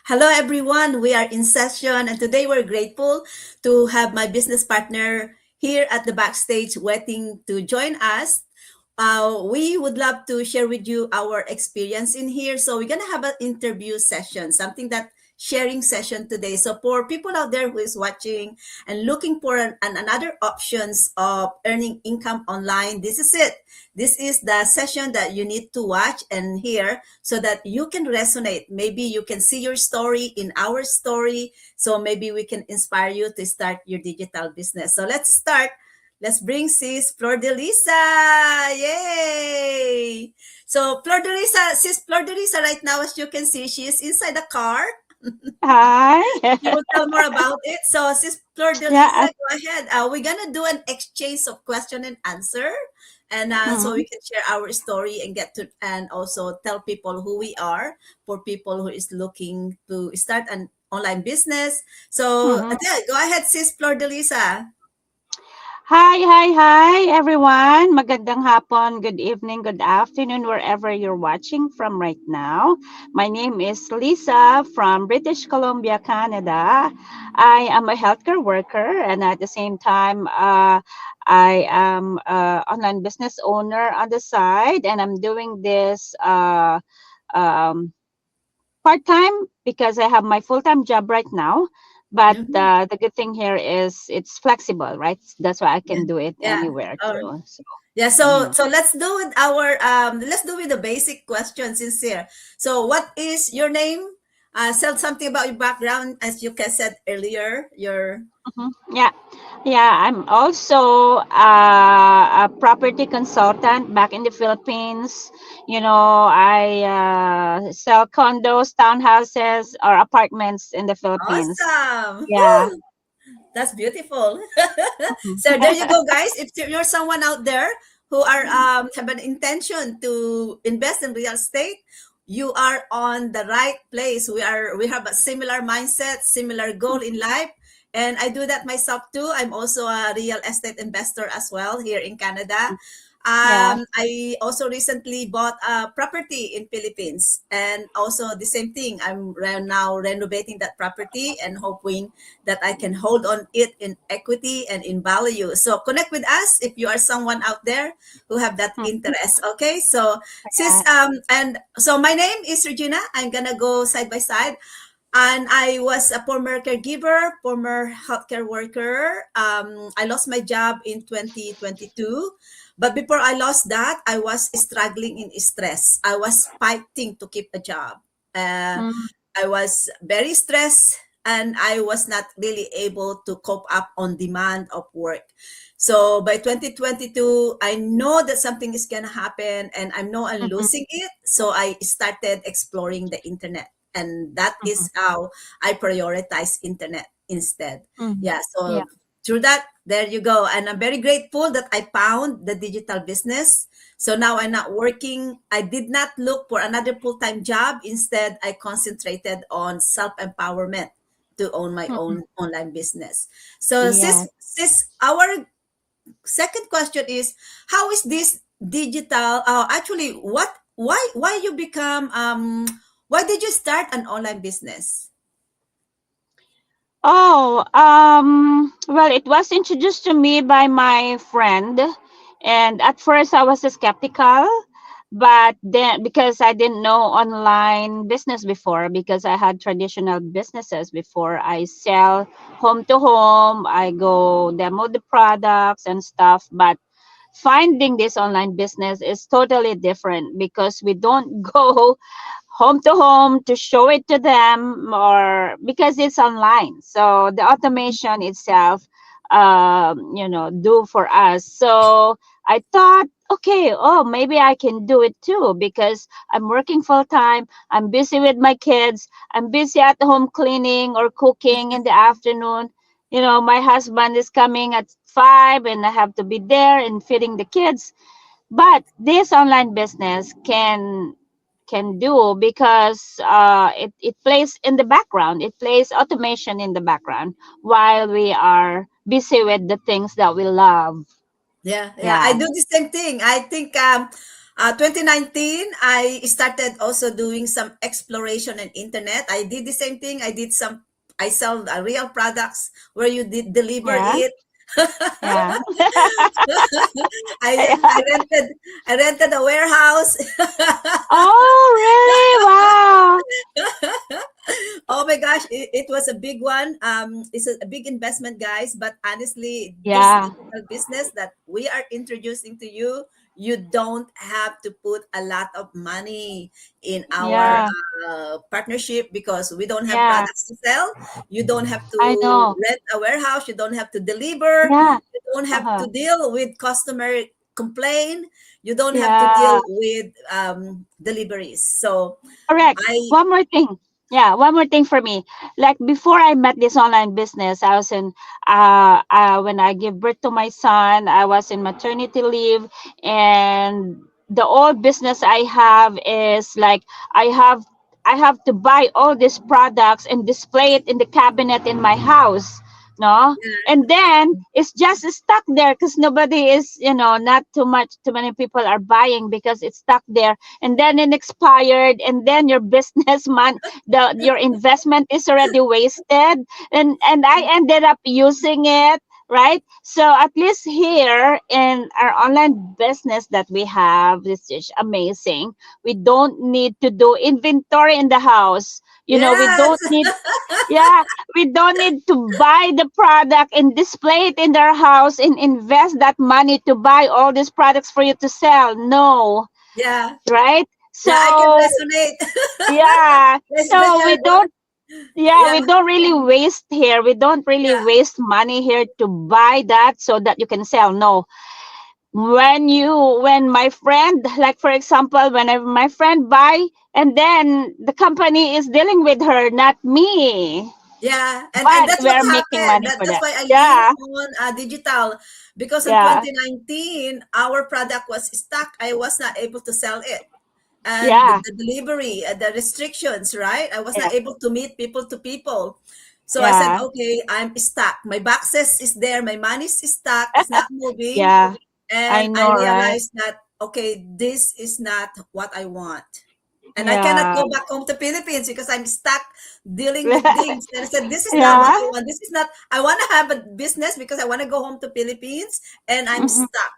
Hello, everyone. We are in session, and today we're grateful to have my business partner here at the backstage waiting to join us. We would love to share with you our experience in here. So, we're going to have an interview session, something that sharing session today. So, for people out there who is watching and looking for another options of earning income online, this is it. This is the session that you need to watch and hear so that you can resonate. Maybe you can see your story in our story. So maybe we can inspire you to start your digital business. So let's start. Let's bring sis Flor de Lisa. Yay! So Sis Flor de Lisa, right now, as you can see, she is inside the car. Hi. She will tell more about it. So Sis Flor de Yeah. Lisa, go ahead. We're gonna do an exchange of question and answer, and so we Mhm. can share our story and get to and also tell people who we are for people who is looking to start an online business. So Mhm. yeah, go ahead, Sis Flor de Lisa. Hi, everyone. Magandang hapon, good evening, good afternoon, wherever you're watching from right now. My name is Lisa from British Columbia, Canada. I am a healthcare worker, and at the same time, I am an online business owner on the side, and I'm doing this um, part time because I have my full time job right now. But Mhm. the good thing here is it's flexible, right? That's why I Yeah, can do it yeah. anywhere Oh, too. So, yeah. So mhm. so let's do with our let's do with the basic questions sincere. So what is your name? Tell something about your background, as you said earlier. Your Mhm. Yeah, I'm also a property consultant back in the Philippines. I sell condos, townhouses, or apartments in the Philippines. awesome. Yeah. That's beautiful. Mhm. So there you go, guys. If you're someone out there who are have an intention to invest in real estate, you are on the right place. We have a similar mindset, similar goal in life. And I do that myself too. I'm also a real estate investor as well here in Canada. Yeah. I also recently bought a property in Philippines, and also the same thing. Now renovating that property and hoping that I can hold on it in equity and in value. So connect with us if you are someone out there who have that Mhm. interest. Okay. So sis, Yeah. and so my name is Regina. I'm gonna go side by side. And I was a former caregiver, former healthcare worker. I lost my job in 2022. But before I lost that, I was struggling in stress. I was fighting to keep a job. Uh, Mm, I was very stressed and I was not really able to cope up on demand of work. So by 2022, I know that something is going to happen and I know I'm mhm, losing it. So I started exploring the internet. And that mhm, is how I prioritize internet instead. mhm. Yeah. Yeah. So through that, there you go. And I'm very grateful that I found the digital business. So now I'm not working. I did not look for another full time job. Instead, I concentrated on self empowerment to own my Mhm. own online business. So, Yeah. our second question is, how is this digital? Actually, why you become why did you start an online business? Oh, well, it was introduced to me by my friend, and at first I was skeptical, but then because I didn't know online business before, because I had traditional businesses before, I sell home to home, I go demo the products and stuff, but finding this online business is totally different because we don't go home to home to show it to them, or because it's online, so the automation itself do for us. So I thought, okay, oh, maybe I can do it too, because I'm working full time, I'm busy with my kids, I'm busy at home cleaning or cooking in the afternoon. My husband is coming at 5 and I have to be there and feeding the kids. But this online business can do because it plays in the background, it plays automation in the background while we are busy with the things that we love. Yeah, yeah, I Yeah. do the same thing. I think 2019, I started also doing some exploration on internet. I did the same thing. I sell real products where you did deliver Yeah. it. Yeah. I Yeah. I rented I rented a warehouse. Oh, really? Wow. Oh my gosh, it was a big one. It's a big investment, guys. But honestly, this Yeah. digital business that we are introducing to you, you don't have to put a lot of money in our Yeah. partnership because we don't have Yeah. products to sell. You don't have I to know. rent a warehouse. You don't have to deliver. Yeah. You don't have Uh-huh. to deal with customer complaint. You don't have to Yeah. deal with deliveries. So Correct. I One more thing. Yeah, one more thing for me. Like before I met this online business, I was in when I gave birth to my son, I was in maternity leave, and the old business I have is like I have I have to buy all these products and display it in the cabinet in my house. No? And then it's just stuck there because nobody is, not too many people are buying because it's stuck there, and then it expired, and then your business man your investment is already wasted, and I ended up using it, right? So at least here in our online business that we have, this is amazing. We don't need to do inventory in the house. We yes. don't need, yeah, we don't need to buy the product and display it in their house and invest that money to buy all these products for you to sell. No, Yeah, right? yeah, I can So resonate. yeah, so Especially, we yeah, don't really waste here. We don't really yeah, waste money here to buy that so that you can sell. No, when my friend, like for example, whenever my friend buy, and then the company is dealing with her, not me, yeah, and but that's what we're making happened. money for That's that. why I lean Yeah, on digital because in yeah, 2019 our product was stuck. I was not able to sell it, and yeah, the delivery, the restrictions, right? I was yeah, not able to meet people to people. So I said, yeah, okay, I'm stuck. My boxes is there. My money is stuck. It's not moving. yeah. I And I know, right? realized that, okay, this is not what I want. And I cannot Yeah, go back home to Philippines because I'm stuck dealing with things. And I said, this is not what yeah. I want. This is not, I want to have a business because I want to go home to Philippines and I'm Hmm. stuck.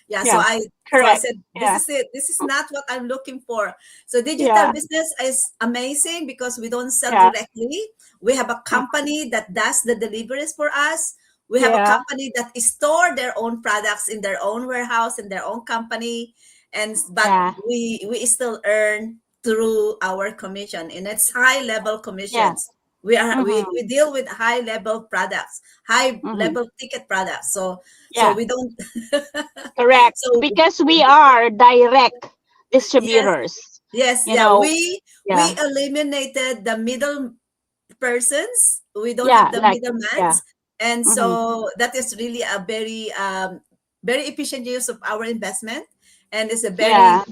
Yeah, Yeah, so I correct. said, this Yeah, is it. This is not what I'm looking for. So digital yeah, business is amazing because we don't sell yeah, directly. We have a mm, company that does the deliveries for us. We have a yeah, company that store their own products in their own warehouse in their own company, and but yeah, we still earn through our commission, and it's high level yeah. commissions. Mm-hmm, We deal with high level products, high mm-hmm. level ticket products. So Yeah, we don't. correct. So Because we are direct yes, distributors. yes, You yeah. know, We yeah, eliminated the middle persons. We don't yeah, have the like, yeah. middlemans, and Mm-hmm. so that is really a very efficient use of our investment, and it's a Yeah,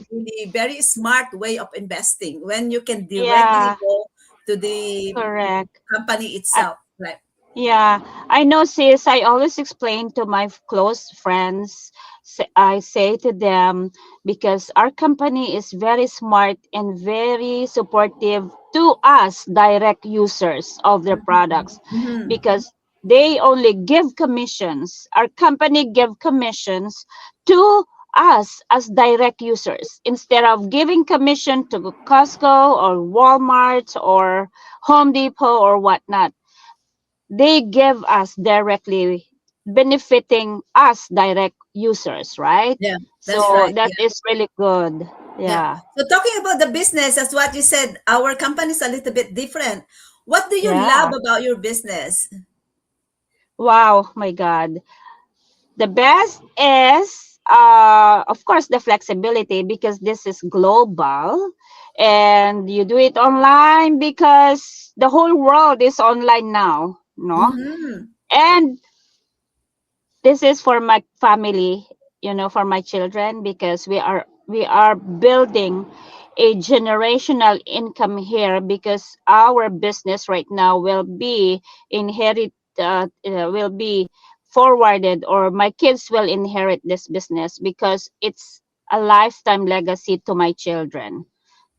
very smart way of investing when you can directly yeah, go to the correct. company I, itself, right? yeah, I know, sis. I always explain to my close friends. I say to them, because our company is very smart and very supportive to us, direct users of their products, Mhm. because they only give commissions. Our company give commissions to us as direct users instead of giving commission to Costco or Walmart or Home Depot or whatnot. They give us directly, benefiting us direct users, right? Yeah, that's So right. that Yeah, is really good. yeah. Yeah. So talking about the business, as what you said, our company is a little bit different. What do you love Yeah. about your business? Wow, my God. The best is of course the flexibility, because this is global, and you do it online because the whole world is online now, no? Mm-hmm. And this is for my family, for my children, because we are building a generational income here, because our business right now will be will be forwarded, or my kids will inherit this business, because it's a lifetime legacy to my children.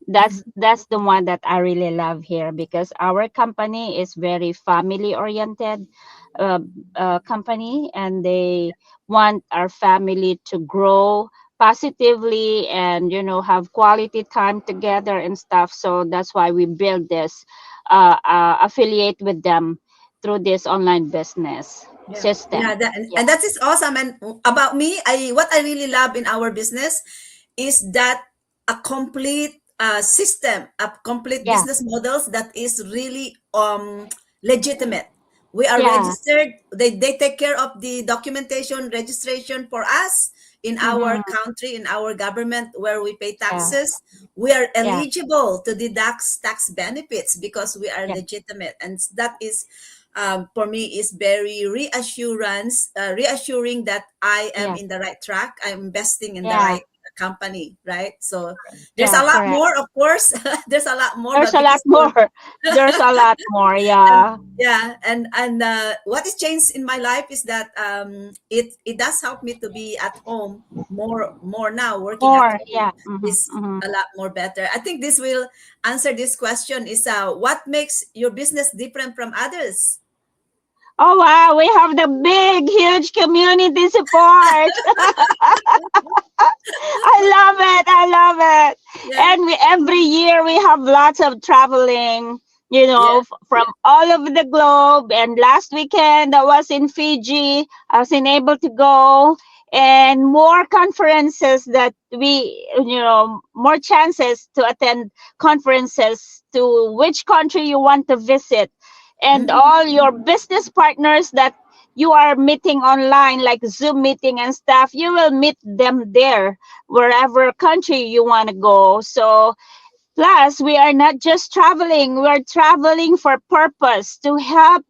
That's the one that I really love here, because our company is very family oriented uh, company, and they want our family to grow positively and have quality time together and stuff. So that's why we build this affiliate with them through this online business Yeah, system. yeah, that, and Yeah, that is awesome. And about me, I what I really love in our business is that a complete system, a complete yeah, business models that is really legitimate. We are yeah. registered. They take care of the documentation, registration for us in our Mm-hmm. country, in our government where we pay Yeah, taxes. We are yeah, eligible to deduct tax benefits because we are yeah, legitimate, and that is for me is very reassuring that I am yeah, in the right track. I'm investing in the yeah, right company, right? So there's yeah. a lot Correct. more, of course. There's a lot more, There's but a lot because more. There's a lot more. and Yeah. yeah, and what has changed in my life is that it does help me to be at home more now. Working at More. home Yeah. Mm-hmm, is mm-hmm. a lot more better. I think this will answer this question: is what makes your business different from others? Oh wow, we have the big, huge community support. I love it. I love it. Yeah, And every year we have lots of traveling, yeah, from all over the globe. And last weekend I was in Fiji. I was able to go, and more conferences that more chances to attend conferences to which country you want to visit. And hmm, all your business partners that you are meeting online, like Zoom meeting and stuff, you will meet them there, wherever country you want to go. So plus we are not just traveling, we're traveling for purpose, to help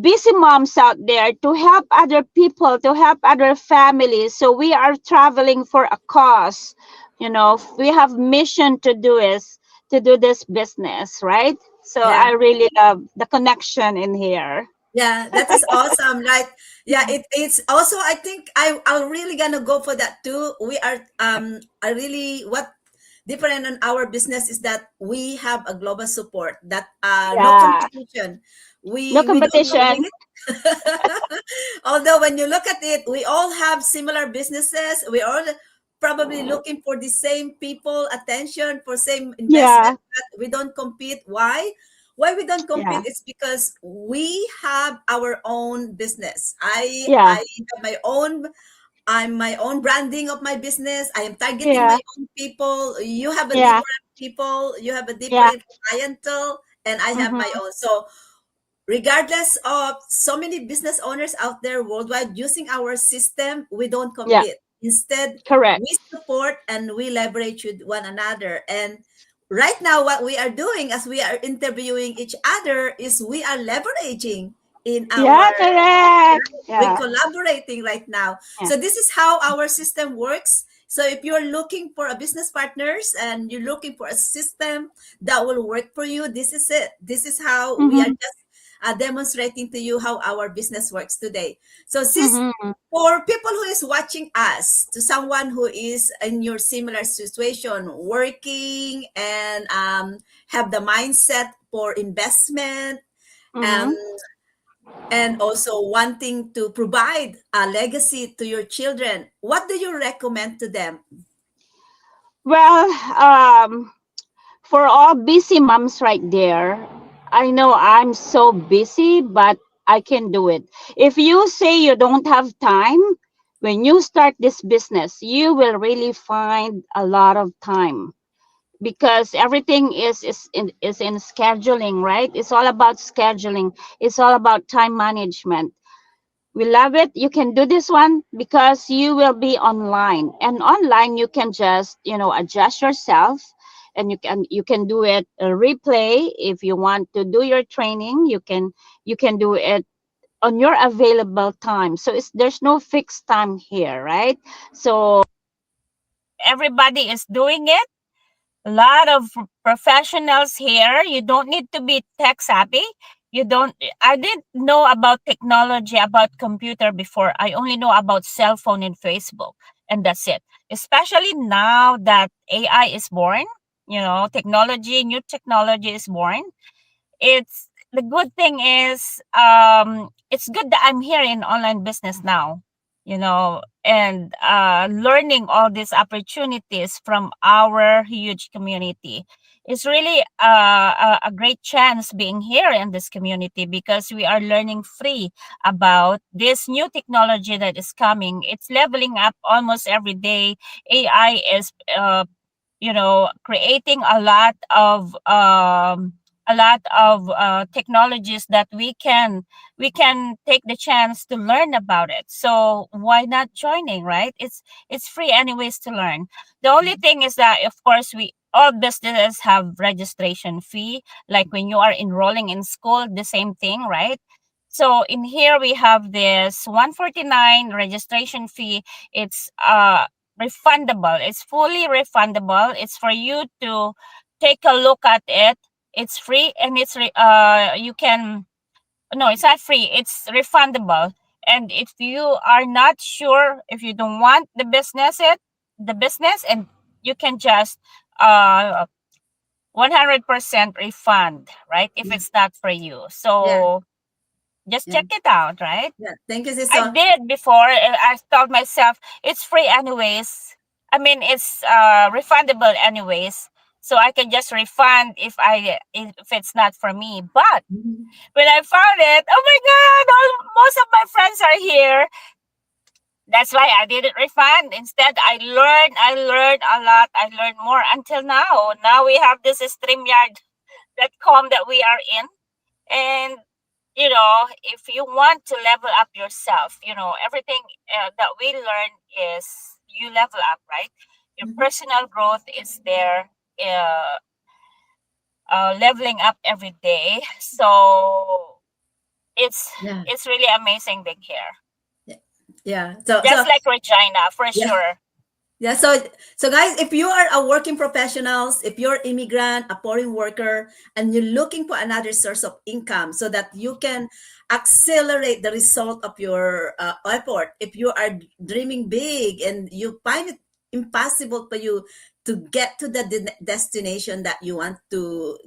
busy moms out there, to help other people, to help other families. So we are traveling for a cause. We have mission to do is to do this business, right? So yeah. I really love the connection in here. Yeah, that is awesome, right? Yeah, it's also I think I'm really gonna go for that too. We are I really what different in our business is that we have a global support that no Yeah, competition. no We don't competition. compete. Although when you look at it, we all have similar businesses. We all probably looking for the same people attention for same investment, Yeah, but we don't compete. Why we don't compete yeah, is because we have our own business. I yeah, have my own, I'm my own branding of my business. I am targeting yeah, my own people. You have a yeah, different people, you have a yeah. different clientele, and I have my Mm-hmm. own. So regardless of so many business owners out there worldwide using our system, we don't Yeah, compete. Instead, correct. we support and we leverage with one another. And right now, what we are doing as we are interviewing each other is we are leveraging in our, Yeah, correct. we're Yeah, collaborating right now. yeah. So this is how our system works. So if you're looking for a business partners and you're looking for a system that will work for you, this is it. This is how we are Mm-hmm. just demonstrating to you how our business works today. So sis, Mm-hmm. for people who is watching us, to someone who is in your similar situation, working and have the mindset for investment, um, Mm-hmm. and also wanting to provide a legacy to your children, what do you recommend to them? Well, for all busy moms right there, I know I'm so busy, but I can do it. If you say you don't have time, when you start this business, you will really find a lot of time, because everything is in scheduling, right? It's all about scheduling. It's all about time management. We love it. You can do this one because you will be online, and online you can just adjust yourself, and you can do it replay. If you want to do your training, you can do it on your available time. So there's no fixed time here, right? So everybody is doing it. A lot of professionals here. You don't need to be tech savvy. You don't I didn't know about technology, about computer before. I only know about cell phone and Facebook. and that's it. Especially now that AI is born, new technology is born. It's the good thing is, it's good that I'm here in online business now, and learning all these opportunities from our huge community. It's really a great chance being here in this community because we are learning free about this new technology that is coming. It's leveling up almost every day. AI is creating a lot of technologies that we can take the chance to learn about it. So why not joining, right? It's free anyways to learn. The only thing is that, of course, we all businesses have registration fee, like when you are enrolling in school, the same thing, right? So in here we have this 149 registration fee. It's refundable. It's fully refundable. It's for you to take a look at it. It's free, and you can, no, it's not free. It's refundable. And if you are not sure, if you don't want the business, and you can just uh 100% refund, right? If Yeah. it's not for you. Yeah. So just Yeah. check it out, right? Yeah. Thank you, sis. I So, did before. And I told myself it's free anyways. I mean, it's refundable anyways. So I can just refund if it's not for me. But mhm. when I found it, oh my god, most of my friends are here. That's why I didn't refund. Instead, I learned a lot. I learned more until now. Now we have this StreamYard.com that we are in. And if you want to level up yourself, everything that we learn is you level up, right? Your Mhm. personal growth is there, uh, leveling up every day. So it's Yeah. it's really amazing being here. Yeah. Yeah. So, Just like Regina, for yeah. sure. Yeah, so guys, if you are a working professionals, if you're immigrant, a foreign worker, and you're looking for another source of income so that you can accelerate the result of your effort, if you are dreaming big and you find it impossible for you to get to the destination that you want to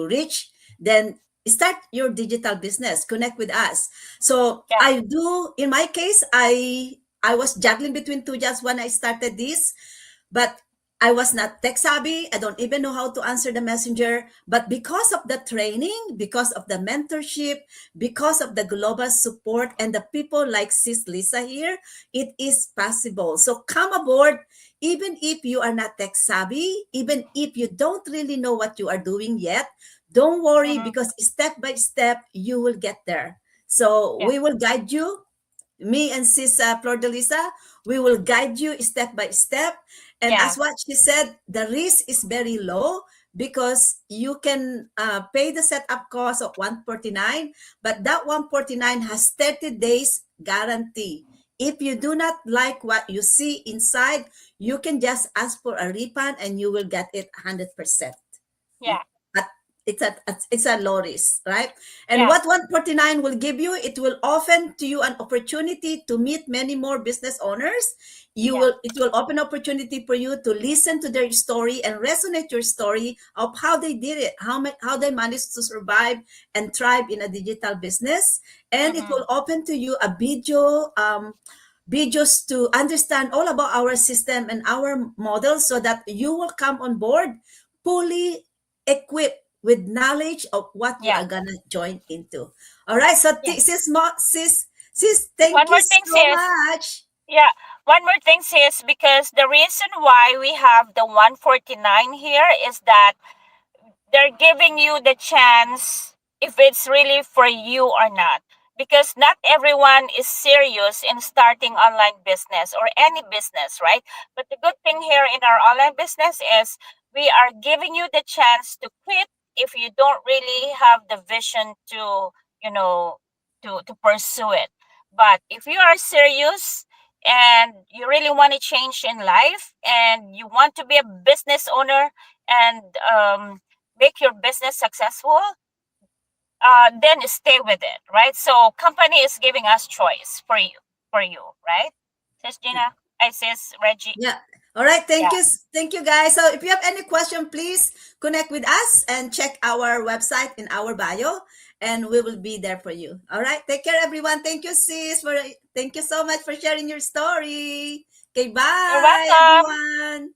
reach, then start your digital business, connect with us. So Yeah, I do, in my case, I was juggling between two jobs when I started this, but I was not tech savvy. I don't even know how to answer the messenger. But because of the training, because of the mentorship, because of the global support and the people like Sis Lisa here, it is possible. So come aboard, even if you are not tech savvy, even if you don't really know what you are doing yet. Don't worry, hmm, because step by step you will get there. So yeah, we will guide you, me and sis Flor de Lisa, we will guide you step by step. And yeah, as what she said, the risk is very low because you can pay the setup cost of 149, but that 149 has 30 days guarantee. If you do not like what you see inside, you can just ask for a refund and you will get it 100%. yeah, At it's a low risk, right? And yeah, what 149 will give you, it will open to you an opportunity to meet many more business owners. yeah, It will open opportunity for you to listen to their story and resonate your story of how they did it, how they managed to survive and thrive in a digital business. And it hmm, will open to you a videos to understand all about our system and our model so that you will come on board fully equipped with knowledge of what you yeah, are gonna join into. All right, so yeah. sis, thank One you more thing, so sis. much. Yeah, one more thing, sis, because the reason why we have the 149 here is that they're giving you the chance if it's really for you or not. Because not everyone is serious in starting online business or any business, right? But the good thing here in our online business is we are giving you the chance to quit if you don't really have the vision to, you know, to pursue it. But if you are serious and you really want to change in life and you want to be a business owner and make your business successful, then stay with it, right? So company is giving us choice for you, right? Sis Gina? Hi, sis Reggie. Yeah. All right. Yeah. Thank you, guys. So if you have any question, please connect with us and check our website in our bio, and we will be there for you. All right. Take care, everyone. Thank you, sis. Thank you so much for sharing your story. Okay. You're Bye, welcome. everyone.